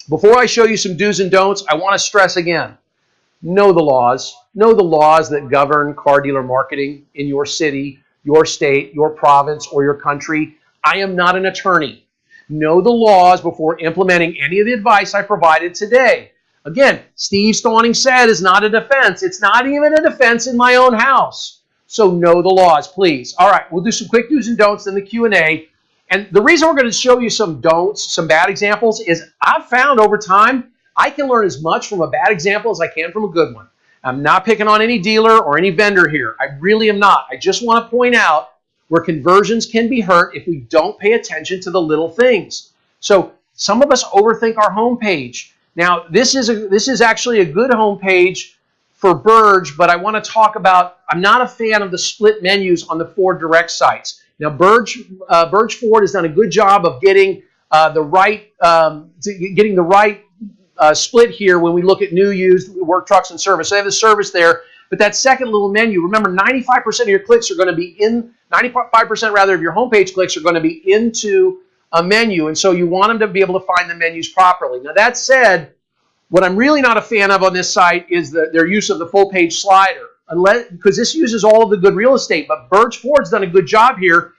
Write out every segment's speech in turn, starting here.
Before I show you some do's and don'ts, I want to stress again, know the laws. Know the laws that govern car dealer marketing in your city, your state, your province, or your country. I am not an attorney. Know the laws before implementing any of the advice I provided today. Again, Steve Stawning said is not a defense. It's not even a defense in my own house. So know the laws, please. All right, we'll do some quick do's and don'ts in the Q&A. And the reason we're going to show you some don'ts, some bad examples, is I've found over time I can learn as much from a bad example as I can from a good one. I'm not picking on any dealer or any vendor here. I really am not. I just want to point out where conversions can be hurt if we don't pay attention to the little things. So some of us overthink our homepage. Now, this is actually a good homepage for Burge, but I want to talk about, I'm not a fan of the split menus on the Ford Direct sites. Now, Burge Ford has done a good job of getting the right split here when we look at new, used, work trucks, and service. So they have the service there, but that second little menu, remember 95% of your clicks are going to be in, 95% rather of your homepage clicks are going to be into a menu, and so you want them to be able to find the menus properly. Now that said, what I'm really not a fan of on this site is their use of the full page slider, because this uses all of the good real estate, but Burge Ford's done a good job here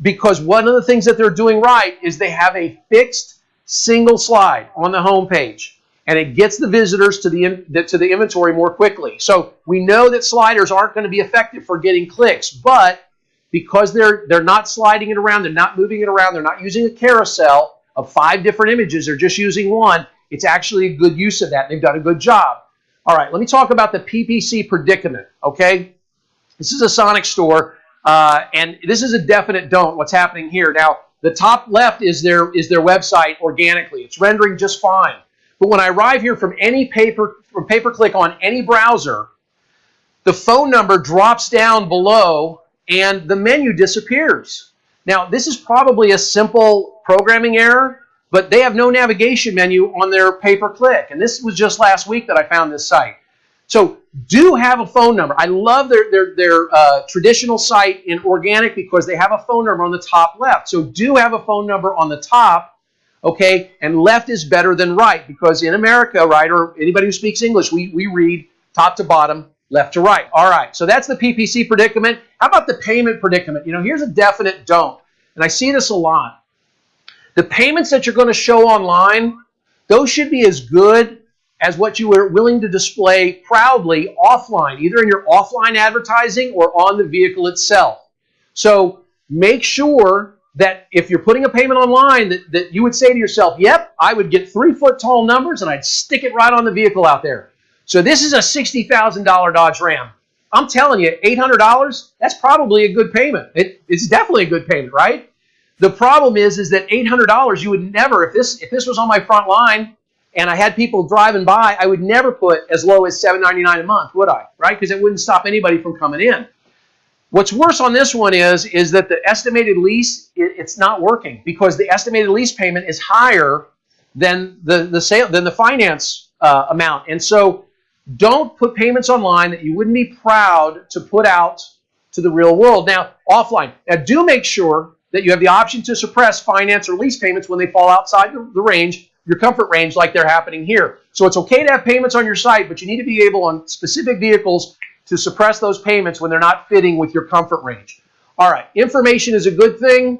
because one of the things that they're doing right is they have a fixed single slide on the homepage. And it gets the visitors to the inventory more quickly. So we know that sliders aren't going to be effective for getting clicks, but because they're not sliding it around, they're not moving it around, they're not using a carousel of 5 different images, they're just using one, it's actually a good use of that. They've done a good job. All right, let me talk about the PPC predicament, okay? This is a Sonic store, and this is a definite don't, what's happening here. Now, the top left is their website organically. It's rendering just fine. But when I arrive here from pay-per-click on any browser, the phone number drops down below and the menu disappears. Now, this is probably a simple programming error, but they have no navigation menu on their pay-per-click. And this was just last week that I found this site. So do have a phone number. I love their traditional site in organic because they have a phone number on the top left. So do have a phone number on the top. Okay, and left is better than right because in America, right, or anybody who speaks English, we read top to bottom, left to right. All right, so that's the PPC predicament. How about the payment predicament? You know, here's a definite don't, and I see this a lot. The payments that you're going to show online, those should be as good as what you were willing to display proudly offline, either in your offline advertising or on the vehicle itself. So make sure that if you're putting a payment online, that you would say to yourself, yep, I would get 3-foot tall numbers and I'd stick it right on the vehicle out there. So this is a $60,000 Dodge Ram. I'm telling you, $800, that's probably a good payment. It's definitely a good payment, right? The problem is that $800, you would never, if this was on my front line and I had people driving by, I would never put as low as $799 a month, would I? Right? Because it wouldn't stop anybody from coming in. What's worse on this one is that the estimated lease, it's not working because the estimated lease payment is higher than the finance amount. And so don't put payments online that you wouldn't be proud to put out to the real world. Now, offline. Now, do make sure that you have the option to suppress finance or lease payments when they fall outside the range, your comfort range, like they're happening here. So it's okay to have payments on your site, but you need to be able on specific vehicles to suppress those payments when they're not fitting with your comfort range. All right, information is a good thing,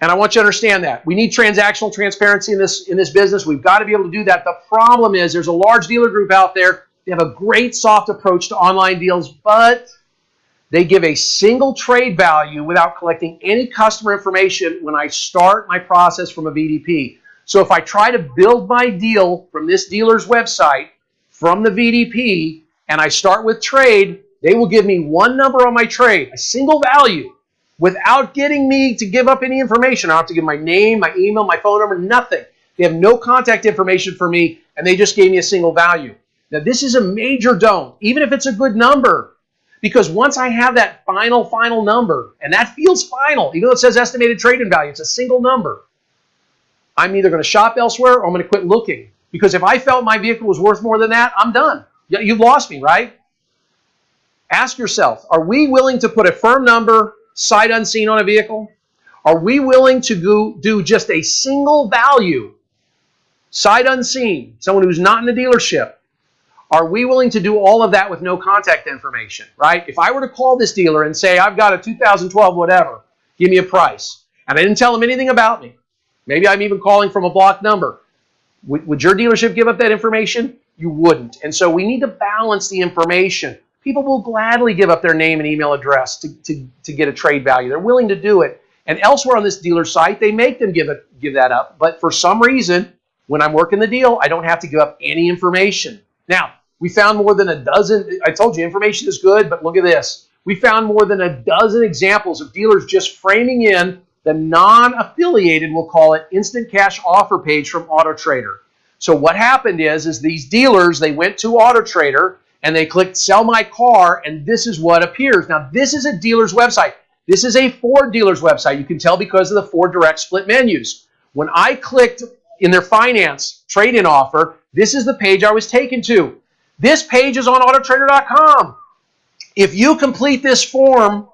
and I want you to understand that. We need transactional transparency in this business. We've got to be able to do that. The problem is there's a large dealer group out there. They have a great soft approach to online deals, but they give a single trade value without collecting any customer information when I start my process from a VDP. So if I try to build my deal from this dealer's website, from the VDP, and I start with trade, they will give me one number on my trade, a single value, without getting me to give up any information. I don't have to give my name, my email, my phone number, nothing. They have no contact information for me, and they just gave me a single value. Now, this is a major don't, even if it's a good number, because once I have that final number, and that feels final, even though it says estimated trade-in value, it's a single number, I'm either going to shop elsewhere or I'm going to quit looking. Because if I felt my vehicle was worth more than that, I'm done. You've lost me, right? Ask yourself, are we willing to put a firm number sight unseen on a vehicle? Are we willing to do just a single value sight unseen, someone who's not in the dealership, are we willing to do all of that with no contact information, right? If I were to call this dealer and say, I've got a 2012 whatever, give me a price, and I didn't tell them anything about me, maybe I'm even calling from a blocked number, would your dealership give up that information? You wouldn't. And so we need to balance the information. People will gladly give up their name and email address to get a trade value. They're willing to do it. And elsewhere on this dealer site, they make them give that up. But for some reason, when I'm working the deal, I don't have to give up any information. Now, we found more than a dozen. I told you information is good, but look at this. We found more than a dozen examples of dealers just framing in the non-affiliated, we'll call it, instant cash offer page from AutoTrader. So what happened is these dealers, they went to AutoTrader and they clicked sell my car, and this is what appears. Now, this is a dealer's website. This is a Ford dealer's website. You can tell because of the Ford direct split menus. When I clicked in their finance trade-in offer, this is the page I was taken to. This page is on autotrader.com. If you complete this form,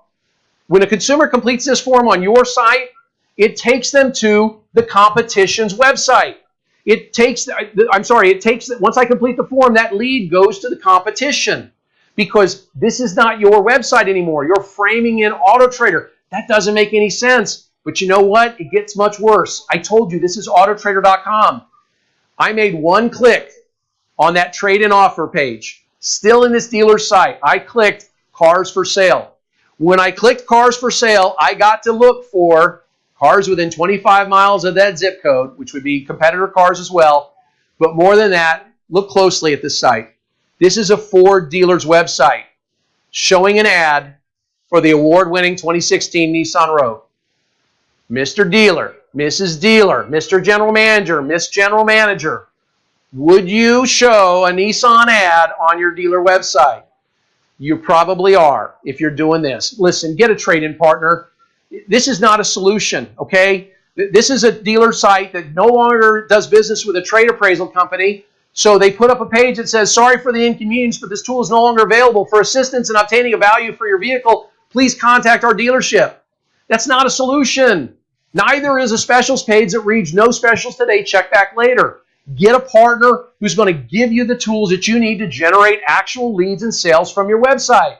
when a consumer completes this form on your site, it takes them to the competition's website. Once I complete the form, that lead goes to the competition because this is not your website anymore. You're framing in AutoTrader. That doesn't make any sense. But you know what? It gets much worse. I told you this is autotrader.com. I made one click on that trade-in offer page. Still in this dealer's site, I clicked cars for sale. When I clicked cars for sale, I got to look for cars within 25 miles of that zip code, which would be competitor cars as well. But more than that, look closely at this site. This is a Ford dealer's website showing an ad for the award-winning 2016 Nissan Rogue. Mr. Dealer, Mrs. Dealer, Mr. General Manager, Miss General Manager, would you show a Nissan ad on your dealer website? You probably are if you're doing this. Listen, get a trade-in partner. This is not a solution, okay? This is a dealer site that no longer does business with a trade appraisal company, so they put up a page that says, sorry for the inconvenience, but this tool is no longer available. For assistance in obtaining a value for your vehicle, please contact our dealership. That's not a solution. Neither is a specials page that reads, no specials today, check back later. Get a partner who's going to give you the tools that you need to generate actual leads and sales from your website.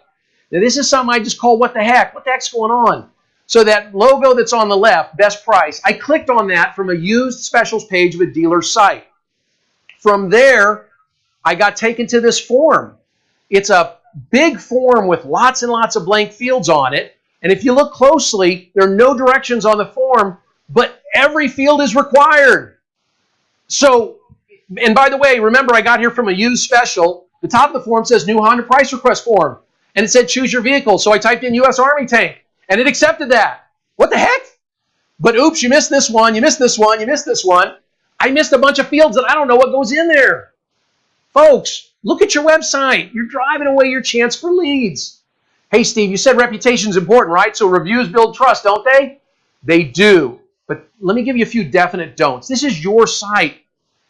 Now, this is something I just call what the heck. What the heck's going on? So that logo that's on the left, best price, I clicked on that from a used specials page of a dealer's site. From there, I got taken to this form. It's a big form with lots and lots of blank fields on it. And if you look closely, there are no directions on the form, but every field is required. So, and by the way, remember I got here from a used special. The top of the form says new Honda price request form. And it said choose your vehicle. So I typed in U.S. Army tank. And it accepted that. What the heck? But oops, you missed this one, you missed this one, you missed this one. I missed a bunch of fields that I don't know what goes in there. Folks, look at your website. You're driving away your chance for leads. Hey, Steve, you said reputation is important, right? So reviews build trust, don't they? They do. But let me give you a few definite don'ts. This is your site.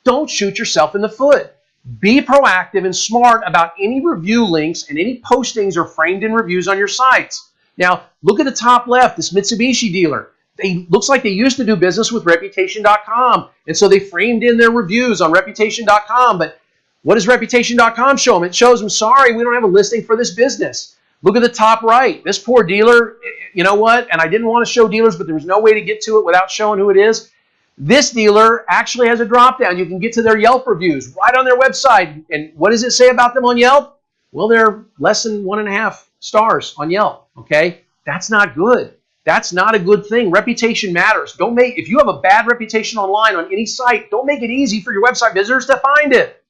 Don't shoot yourself in the foot. Be proactive and smart about any review links and any postings or framed-in reviews on your sites. Now, look at the top left, this Mitsubishi dealer. Looks like they used to do business with Reputation.com, and so they framed in their reviews on Reputation.com. But what does Reputation.com show them? It shows them, sorry, we don't have a listing for this business. Look at the top right. This poor dealer, you know what? And I didn't want to show dealers, but there was no way to get to it without showing who it is. This dealer actually has a drop-down. You can get to their Yelp reviews right on their website. And what does it say about them on Yelp? Well, they're less than 1.5 stars on Yelp, okay? That's not good. That's not a good thing. Reputation matters. If you have a bad reputation online on any site, don't make it easy for your website visitors to find it.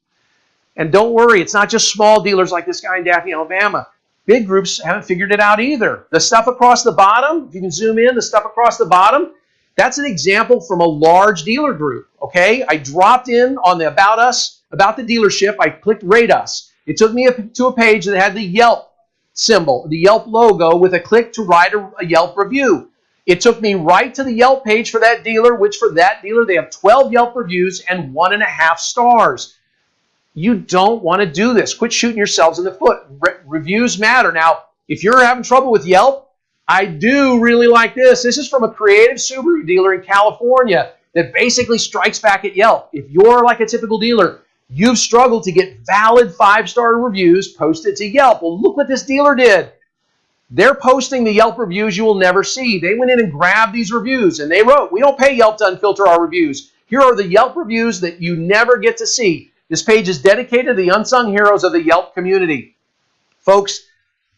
And don't worry, it's not just small dealers like this guy in Daphne, Alabama. Big groups haven't figured it out either. The stuff across the bottom, if you can zoom in, the stuff across the bottom, that's an example from a large dealer group, okay? I dropped in on the About Us, about the dealership. I clicked Rate Us. It took me to a page that had the Yelp symbol, the Yelp logo, with a click to write a Yelp review. It took me right to the Yelp page for that dealer, which for that dealer, they have 12 Yelp reviews and 1.5 stars. You don't want to do this. Quit shooting yourselves in the foot. Reviews matter. Now, if you're having trouble with Yelp, I do really like this. This is from a creative Subaru dealer in California. that basically strikes back at Yelp. If you're like a typical dealer, you've struggled to get valid 5-star reviews posted to Yelp. Well, look what this dealer did. They're posting the Yelp reviews you will never see. They went in and grabbed these reviews and they wrote, we don't pay Yelp to unfilter our reviews. Here are the Yelp reviews that you never get to see. This page is dedicated to the unsung heroes of the Yelp community. Folks,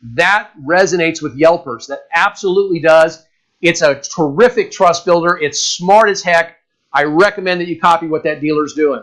that resonates with Yelpers. That absolutely does. It's a terrific trust builder. It's smart as heck. I recommend that you copy what that dealer's doing.